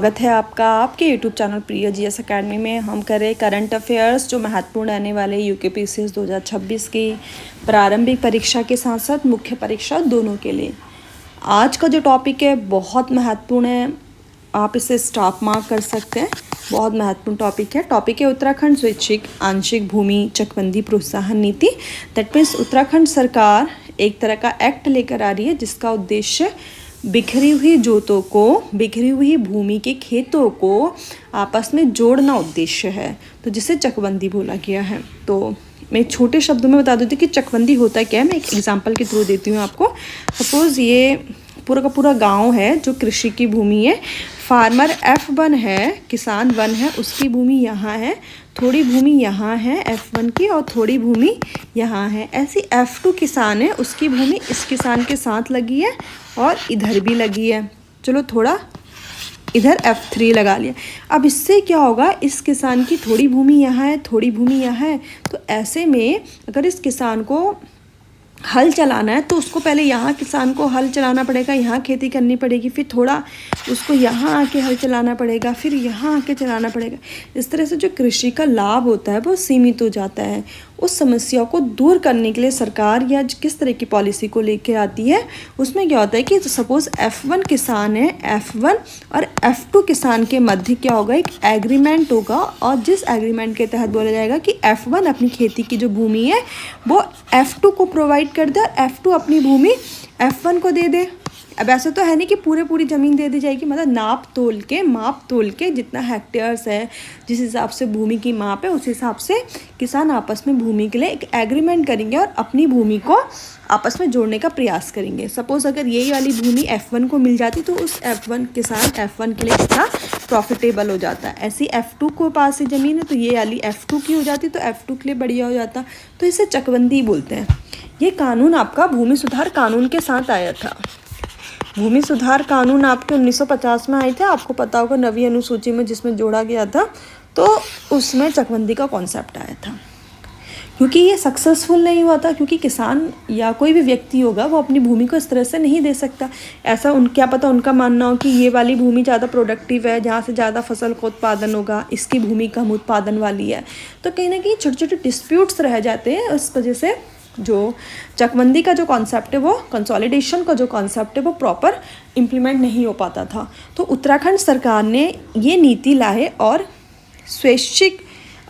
स्वागत है आपका आपके YouTube चैनल प्रिया जीएस एकेडमी में। हम कर रहे करंट अफेयर्स जो महत्वपूर्ण रहने वाले यूकेपीएससी 2026 की प्रारंभिक परीक्षा के साथ साथ मुख्य परीक्षा दोनों के लिए। आज का जो टॉपिक है बहुत महत्वपूर्ण है, आप इसे स्टॉप मार्क कर सकते हैं। बहुत महत्वपूर्ण टॉपिक है उत्तराखंड स्वैच्छिक आंशिक भूमि चकबंदी प्रोत्साहन नीति। दैट मीन्स उत्तराखंड सरकार एक तरह का एक्ट लेकर आ रही है जिसका उद्देश्य बिखरी हुई जोतों को, बिखरी हुई भूमि के खेतों को आपस में जोड़ना उद्देश्य है, तो जिसे चकबंदी बोला गया है। तो मैं छोटे शब्दों में बता देती हूँ कि चकबंदी होता क्या है। मैं एक एग्जांपल के थ्रू देती हूँ आपको। सपोज़ ये पूरा का पूरा गांव है जो कृषि की भूमि है। फार्मर F1 है, किसान 1 है, उसकी भूमि यहाँ है, थोड़ी भूमि यहाँ है F1 की और थोड़ी भूमि यहाँ है। ऐसी F2 किसान है, उसकी भूमि इस किसान के साथ लगी है और इधर भी लगी है। चलो थोड़ा इधर F3 लगा लिया। अब इससे क्या होगा, इस किसान की थोड़ी भूमि यहाँ है, थोड़ी भूमि यहाँ है, तो ऐसे में अगर इस किसान को हल चलाना है तो उसको पहले यहाँ किसान को हल चलाना पड़ेगा, यहाँ खेती करनी पड़ेगी, फिर थोड़ा उसको यहाँ आके हल चलाना पड़ेगा, फिर यहाँ आके चलाना पड़ेगा। इस तरह से जो कृषि का लाभ होता है वो सीमित हो जाता है। उस समस्या को दूर करने के लिए सरकार या किस तरह की पॉलिसी को लेकर आती है, उसमें क्या होता है कि सपोज़ F1 किसान है, F1 और F2 किसान के मध्य क्या होगा, एक एग्रीमेंट होगा और जिस एग्रीमेंट के तहत बोला जाएगा कि F1 अपनी खेती की जो भूमि है वो F2 को प्रोवाइड कर दे और F2 अपनी भूमि F1 को दे दे। अब ऐसा तो है नहीं कि पूरी ज़मीन दे दी जाएगी, मतलब माप तोल के जितना हेक्टेयर्स है, जिस हिसाब से भूमि की माप है उस हिसाब से किसान आपस में भूमि के लिए एक एग्रीमेंट करेंगे और अपनी भूमि को आपस में जोड़ने का प्रयास करेंगे। सपोज़ अगर यही वाली भूमि F1 को मिल जाती तो उस किसान F1 के लिए कितना प्रॉफिटेबल हो जाता है। ऐसी F2 को पास से ज़मीन है तो ये वाली F2 की हो जाती तो F2 के लिए बढ़िया हो जाता। तो इसे चकबंदी बोलते हैं। ये कानून आपका भूमि सुधार कानून के साथ आया था। भूमि सुधार कानून आपके 1950 में आए थे, आपको पता होगा, नवी अनुसूची में जिसमें जोड़ा गया था, तो उसमें चकबंदी का कॉन्सेप्ट आया था। क्योंकि ये सक्सेसफुल नहीं हुआ था, क्योंकि किसान या कोई भी व्यक्ति होगा वो अपनी भूमि को इस तरह से नहीं दे सकता। ऐसा क्या पता उनका मानना हो कि ये वाली भूमि ज़्यादा प्रोडक्टिव है, जहाँ से ज़्यादा फसल का उत्पादन होगा, इसकी भूमि कम उत्पादन वाली है। तो कहीं ना कहीं छोटे छोटे डिस्प्यूट्स रह जाते हैं। इस वजह से जो चकबंदी का जो कॉन्सेप्ट है, वो कंसोलिडेशन का जो कॉन्सेप्ट है वो प्रॉपर इम्प्लीमेंट नहीं हो पाता था। तो उत्तराखंड सरकार ने ये नीति लाए और स्वैच्छिक,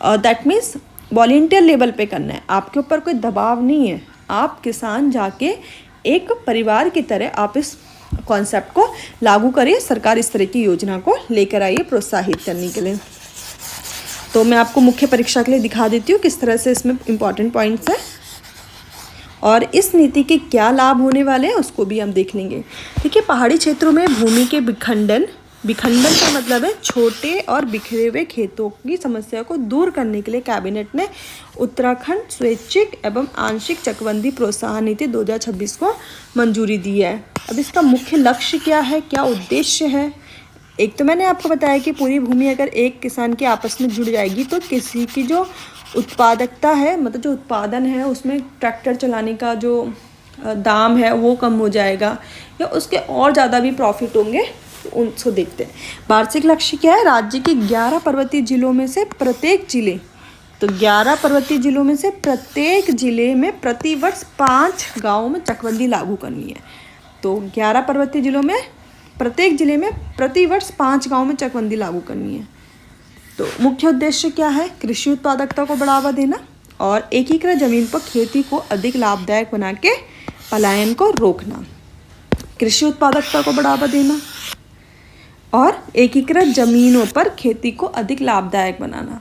दैट मीन्स वॉलेंटियर लेवल पे करना है, आपके ऊपर कोई दबाव नहीं है। आप किसान जाके एक परिवार की तरह आप इस कॉन्सेप्ट को लागू करिए। सरकार इस तरह की योजना को लेकर आई है प्रोत्साहित करने के लिए। तो मैं आपको मुख्य परीक्षा के लिए दिखा देती हूँ किस तरह से इसमें इम्पॉर्टेंट पॉइंट्स हैं और इस नीति के क्या लाभ होने वाले हैं उसको भी हम देख लेंगे। देखिए, पहाड़ी क्षेत्रों में भूमि के विखंडन का मतलब है छोटे और बिखरे हुए खेतों की समस्या को दूर करने के लिए कैबिनेट ने उत्तराखंड स्वैच्छिक एवं आंशिक चकबंदी प्रोत्साहन नीति 2026 को मंजूरी दी है। अब इसका मुख्य लक्ष्य क्या है, क्या उद्देश्य है? एक तो मैंने आपको बताया कि पूरी भूमि अगर एक किसान के आपस में जुड़ जाएगी तो किसी की जो उत्पादकता है, मतलब जो उत्पादन है, उसमें ट्रैक्टर चलाने का जो दाम है वो कम हो जाएगा या उसके और ज़्यादा भी प्रॉफिट होंगे। तो उनको देखते हैं। वार्षिक लक्ष्य क्या है, राज्य के 11 पर्वतीय जिलों में से प्रत्येक जिले, तो 11 पर्वतीय जिलों में से प्रत्येक जिले में प्रतिवर्ष 5 गाँवों में चकबंदी लागू करनी है। तो 11 पर्वतीय जिलों में प्रत्येक जिले में प्रतिवर्ष 5 गाँव में चकबंदी लागू करनी है। तो मुख्य उद्देश्य क्या है, कृषि उत्पादकता को बढ़ावा देना और एकीकृत जमीन पर खेती को अधिक लाभदायक बना के पलायन को रोकना। कृषि उत्पादकता को बढ़ावा देना और एकीकृत जमीनों पर खेती को अधिक लाभदायक बनाना।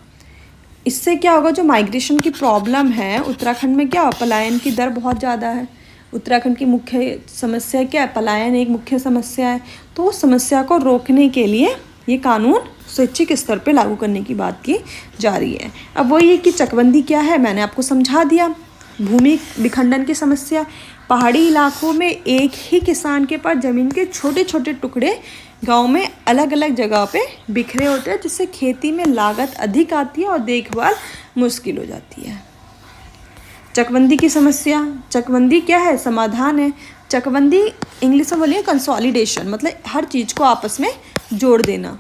इससे क्या होगा, जो माइग्रेशन की प्रॉब्लम है उत्तराखंड में, क्या पलायन की दर बहुत ज़्यादा है। उत्तराखंड की मुख्य समस्या क्या है, पलायन एक मुख्य समस्या है। तो उस समस्या को रोकने के लिए ये कानून स्वैच्छिक स्तर पे लागू करने की बात की जा रही है। अब वही है कि चकबंदी क्या है, मैंने आपको समझा दिया। भूमि विखंडन की समस्या, पहाड़ी इलाकों में एक ही किसान के पास ज़मीन के छोटे छोटे टुकड़े गांव में अलग अलग जगह पे बिखरे होते हैं, जिससे खेती में लागत अधिक आती है और देखभाल मुश्किल हो जाती है। चकबंदी की समस्या, चकबंदी क्या है, समाधान है। चकबंदी इंग्लिश में बोलिए कंसोलिडेशन, मतलब हर चीज़ को आपस में जोड़ देना।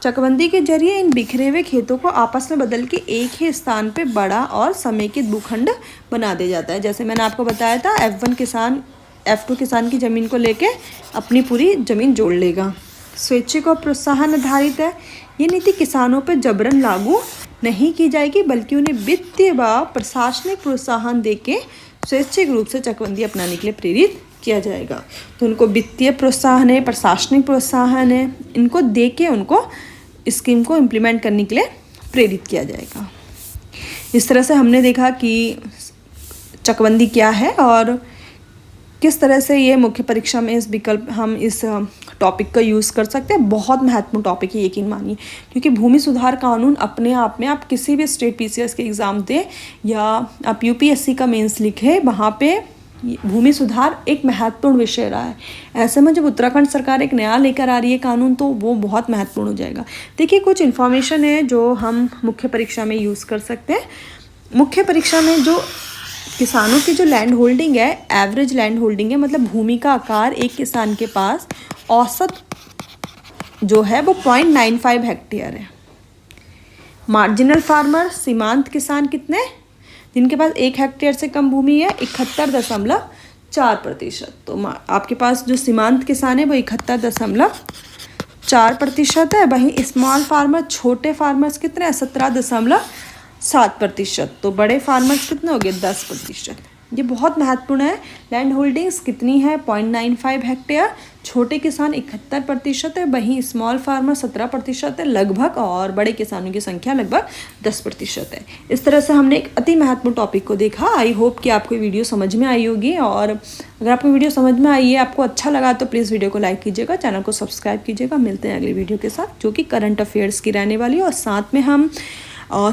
चकबंदी के जरिए इन बिखरे हुए खेतों को आपस में बदल के एक ही स्थान पे बड़ा और समेकित भूखंड बना दिया जाता है। जैसे मैंने आपको बताया था, F1 किसान F2 किसान की ज़मीन को लेके अपनी पूरी ज़मीन जोड़ लेगा। स्वैच्छिक और प्रोत्साहन आधारित है। ये नीति किसानों पर जबरन लागू नहीं की जाएगी, बल्कि उन्हें वित्तीय व प्रशासनिक प्रोत्साहन देके स्वैच्छिक रूप से चकबंदी अपनाने के लिए प्रेरित किया जाएगा। तो उनको वित्तीय प्रोत्साहन है, प्रशासनिक प्रोत्साहन है, इनको दे के उनको स्कीम को इम्प्लीमेंट करने के लिए प्रेरित किया जाएगा। इस तरह से हमने देखा कि चकबंदी क्या है और किस तरह से ये मुख्य परीक्षा में इस विकल्प हम इस टॉपिक का यूज़ कर सकते हैं। बहुत महत्वपूर्ण टॉपिक है, यकीन मानिए, क्योंकि भूमि सुधार कानून अपने आप में आप किसी भी स्टेट PCS के एग्ज़ाम दें या आप UPSC का मेंस लिखें, वहाँ पे भूमि सुधार एक महत्वपूर्ण विषय रहा है। ऐसे में जब उत्तराखंड सरकार एक नया लेकर आ रही है कानून, तो वो बहुत महत्वपूर्ण हो जाएगा। देखिए, कुछ इन्फॉर्मेशन है जो हम मुख्य परीक्षा में यूज़ कर सकते हैं। मुख्य परीक्षा में जो किसानों की जो लैंड होल्डिंग है, एवरेज लैंड होल्डिंग है, मतलब भूमि का आकार एक किसान के पास औसत जो है वो 0.95 हेक्टेयर है। मार्जिनल फार्मर, सीमांत किसान कितने, जिनके पास 1 हेक्टेयर से कम भूमि है, 71.4%। तो आपके पास जो सीमांत किसान है वो 71.4% है। वहीं स्मॉल फार्मर, छोटे फार्मर्स कितने हैं, 17.7%। तो बड़े फार्मर्स कितने हो गए, 10%। ये बहुत महत्वपूर्ण है। लैंड होल्डिंग्स कितनी है, 0.95 हेक्टेयर। छोटे किसान 71% है, वहीं स्मॉल फार्मर 17% है लगभग, और बड़े किसानों की संख्या लगभग 10% है। इस तरह से हमने एक अति महत्वपूर्ण टॉपिक को देखा। आई होप कि आपको वीडियो समझ में आई होगी, और अगर आपको वीडियो समझ में आई है, आपको अच्छा लगा, तो प्लीज़ वीडियो को लाइक कीजिएगा, चैनल को सब्सक्राइब कीजिएगा। मिलते हैं अगली वीडियो के साथ, जो कि करंट अफेयर्स की रहने वाली है। और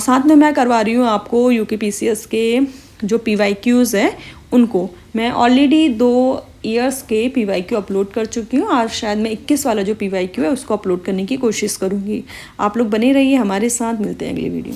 साथ में मैं करवा रही हूँ आपको UPPCS के जो PYQs हैं, उनको मैं ऑलरेडी 2 ईयर्स के PYQ अपलोड कर चुकी हूँ, और शायद मैं 21 वाला जो PYQ है उसको अपलोड करने की कोशिश करूँगी। आप लोग बने रहिए हमारे साथ। मिलते हैं अगली वीडियो।